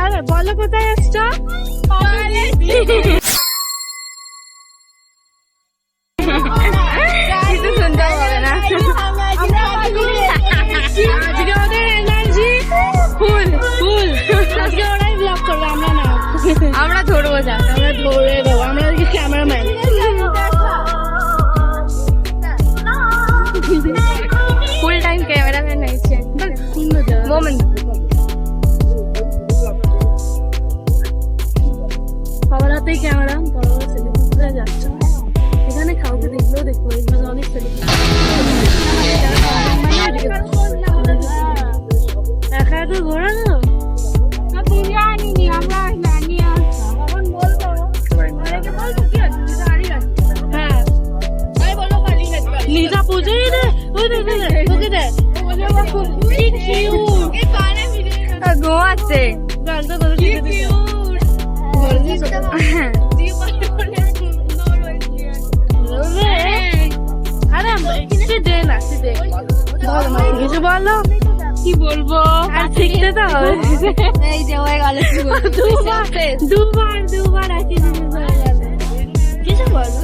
আরে বলো কোথায় আসছো? কিছু শুনতে হবে না। আজকে ওদের এনার্জি ফুল ফুল। আজকে ওরাই ব্লগ করবে, আমরা না। আমরা ধরবো যা, আমরা ধরে দেবো, আমরা আজকে ক্যামেরাম্যান। ফুল টাইম ক্যামেরাম্যান হয়েছে। সুন্দর জায়গা। মোমেন্ট। সবার হাতেই ক্যামেরা, বড় বড় সেলিব্রিটিরা যাচ্ছে। এখানে কাউকে দেখলেও দেখবো, এখানে অনেক সেলিব্রিটি। একা একা ঘোরানো লিজা পুজোই রে, ওই দে ওকে দে। কি কিউট, ঘুমাচ্ছে। গানটা ধরে কি কিউট। আরে কিছু দে না, কিছু বলো। কি বলবো, আর শিখতে তো হবে। এই যে হয়ে গেল। দুবার একই জিনিস হয়ে গেল। কিছু বলো।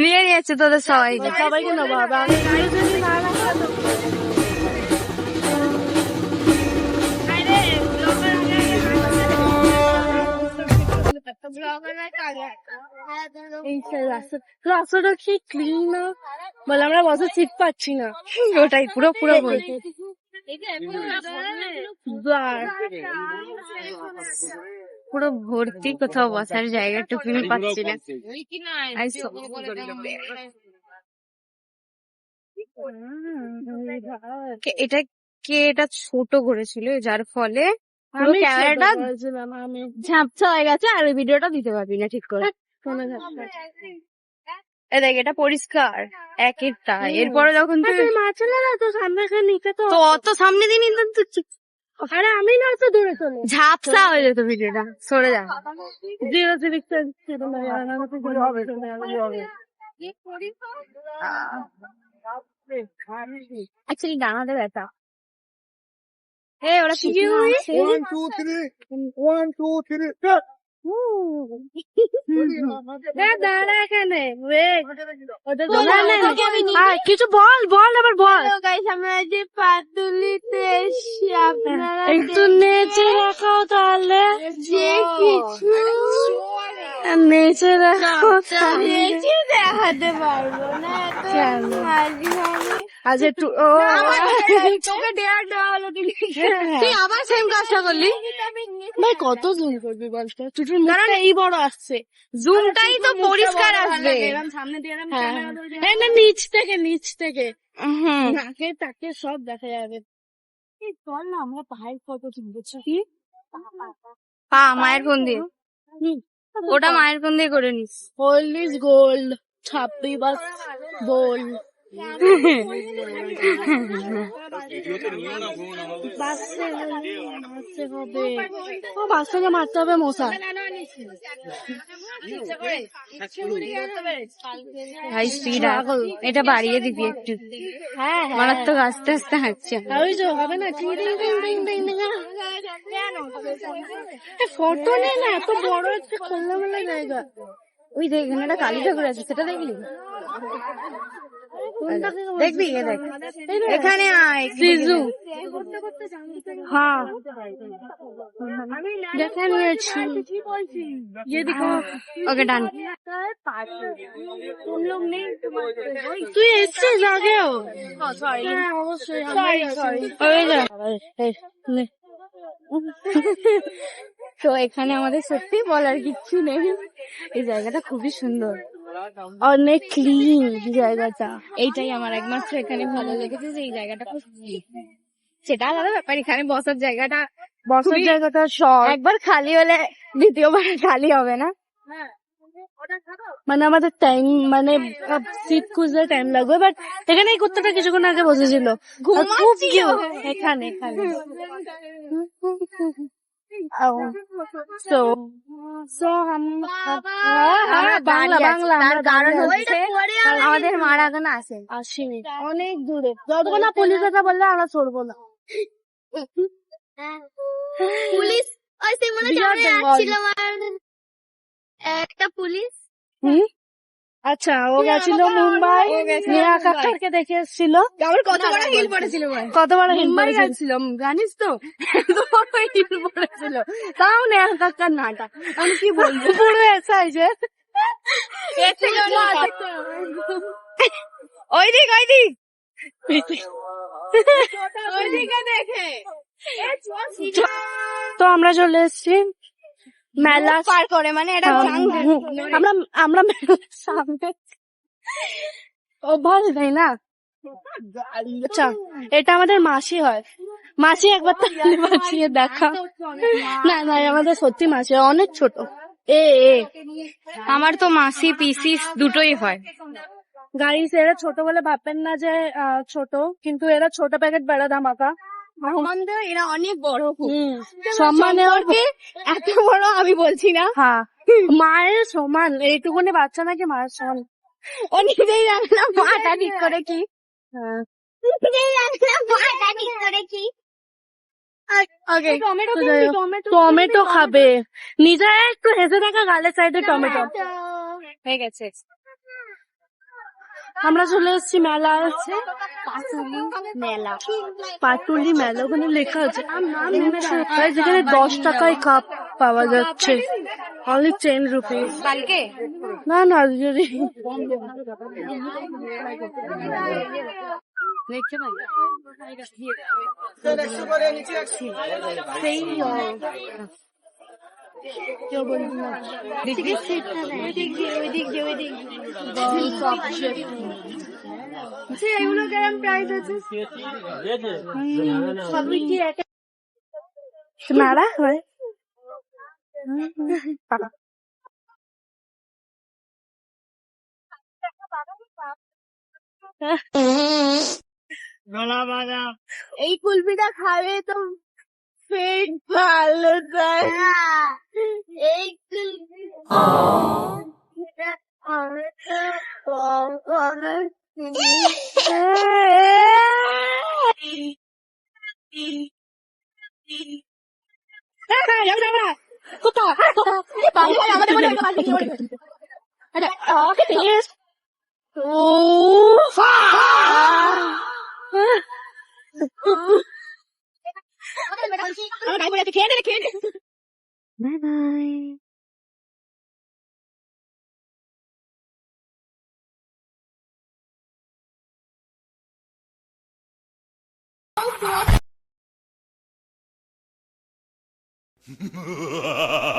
নিয়ে নিয়েছে তোদের সবাই। সবাইকে নেবো হবে। রাস্তাটা কি ক্লিন না বলে, আমরা বসার সিট পাচ্ছি না। ওটাই পুরো পুরো বলছি। পুরো ভর্তি, কোথাও বসার জায়গাটুকুনি পাচ্ছি না। এটা কে এটা ছোট করেছিল, যার ফলে পুরো ক্যামেরাটা ঝাপসা হয়ে গেছে, আর ওই ভিডিওটা দিতে পারবি না ঠিক করে। দেখ এটা পরিষ্কার একটা, এরপরে যখন তো অত সামনে দিন আরে আমি না তো দূরে চলে ঝাপসা হয়ে যেত ভিডিওটা, সরে যা। অ্যাকচুয়ালি ডানাতে ব্যথা। ওরা কি দাঁড়া এখানে, কিছু বল বল আবার বল। আমরা যে পাতুলিতে এসছি, আপনারা একটু নেচে রাখো তাহলে, যে কিছু নেচে রাখো। নেচে দেখাতে পারবো না। আজ একটু তোকে ডেয়ার দেওয়া হলো, তুই আবার সেম কাজটা করলি। ভাই কত জুম করবি বলতো, চুটুর মুখটা এই বড় আসছে। জুমটাই তো পরিষ্কার আসবে। সামনে দিয়ে না, নিচ থেকে নাকে তাকে সব দেখা যাবে। চল না আমরা পাহাড় ফটো তুলছি। কি পা মায়ের ফোন দিয়ে, ওটা মায়ের ফোন দিয়ে করে নিস। গোল্ড ইজ গোল্ড, ছাপি বাস গোল্ড। বাস থেকে মারতে হবে মশা। ভাই স্পিড এটা বাড়িয়ে দিবি একটু। হ্যাঁ মারাত্মক আস্তে আস্তে হাঁটছে। ওই যে হবে না, ফটো নে না, এত বড় একটা খোলামেলা জায়গা। ওই দেখ এখানে একটা কালী ঠাকুর আছে, সেটা দেখলি? দেখবি দেখ এখানে আয় সিজু। হ্যাঁ দেখে নিয়েছি। ওকে ডান। তুই এসছিস আগেও? হ্যাঁ অবশ্যই। তো এখানে আমাদের সত্যি বলার কিচ্ছু নেই, এই জায়গাটা খুবই সুন্দর, অনেক ক্লিন জায়গাটা। এইটাই আমার একমাত্র এখানে ভালো লেগেছে, যে এই জায়গাটা খুব সেটা আলাদা ব্যাপার। এখানে বসার জায়গাটা সব একবার খালি হলে দ্বিতীয়বার খালি হবে না। মানে আমাদের টাইম, মানে সিট খুঁজতে টাইম লাগবে, বাট এখানে এই কুত্তাটা কিছুক্ষণ আগে বসেছিল, খুব কিউট। এখানে তো So, আমরা বাংলা দাঁড়িয়ে আছি। বাংলা তার আমরা কারণ দাঁড়িয়ে হচ্ছে আমাদের মারা এখনো আসে আসিনি অনেক দূরে যতক্ষণ না পুলিশ কথা বললে আমরা চলবো না পুলিশ ওই সেই মনে হচ্ছে বিরাট আমরা বেঙ্গল। যাচ্ছিলাম আর একটা পুলিশ আচ্ছা ও গেছিল মুম্বাই ও গেছিল নেহা মুম্বাই। কাক্কারকে দেখে এসেছিল আমার কত বড় হিল পড়েছিল ভাই কত বড় হিল মুম্বাই পড়েছিল গেছিলাম জানিস তো এত বড় হিল পড়েছিল তাও নেহা কাক্কার নাটা আমি কি বলবো পুরো সাইজের এর থেকে ওই দিক ওইদিকে দেখে তো আমরা চলে এসেছি মেলা পার করে মানে এটা আমরা আমরা মেলার সামনে অভ্যাস নেই না আচ্ছা এটা আমাদের মাসি হয় মাসি একবার তাহলে বাঁচিয়ে দেখা না না আমাদের সত্যি মাসি হয়, অনেক ছোট এ এ আমার তো মাসি পিসি দুটোই হয় গাইস এরা ছোট বলে ভাববেন না যে ছোট কিন্তু এরা ছোট প্যাকেট বেড়া ধামাকা এরা অনেক বড় সম্মানে এত বড় আমি বলছি না হ্যাঁ মায়ের সমান এইটুকুনি বাচ্চা নাকি মায়ের সমান ও নিজেই জানে না মাটা ঠিক করে কি হ্যাঁ নিজেই জানে না মাটা ঠিক করে কি ওকে টমেটো খাবে নিজে একটু হেসে থাকা গালের সাইডে টমেটো হয়ে গেছে আমরা চলে এসেছি মেলা আছে মেলা পাটুলি মেলা ওখানে লেখা আছে যেখানে 10 টাকায় কাপ পাওয়া যাচ্ছে অনলি 10 রুপিস কালকে না না যদি দেখতে পাই এগুলো কেমন প্রাইস আছে সবই কি নাড়া হয় এই কুলপিটা খাবে তো পেট ভালো যায় এই bye bye Ha ha ha ha!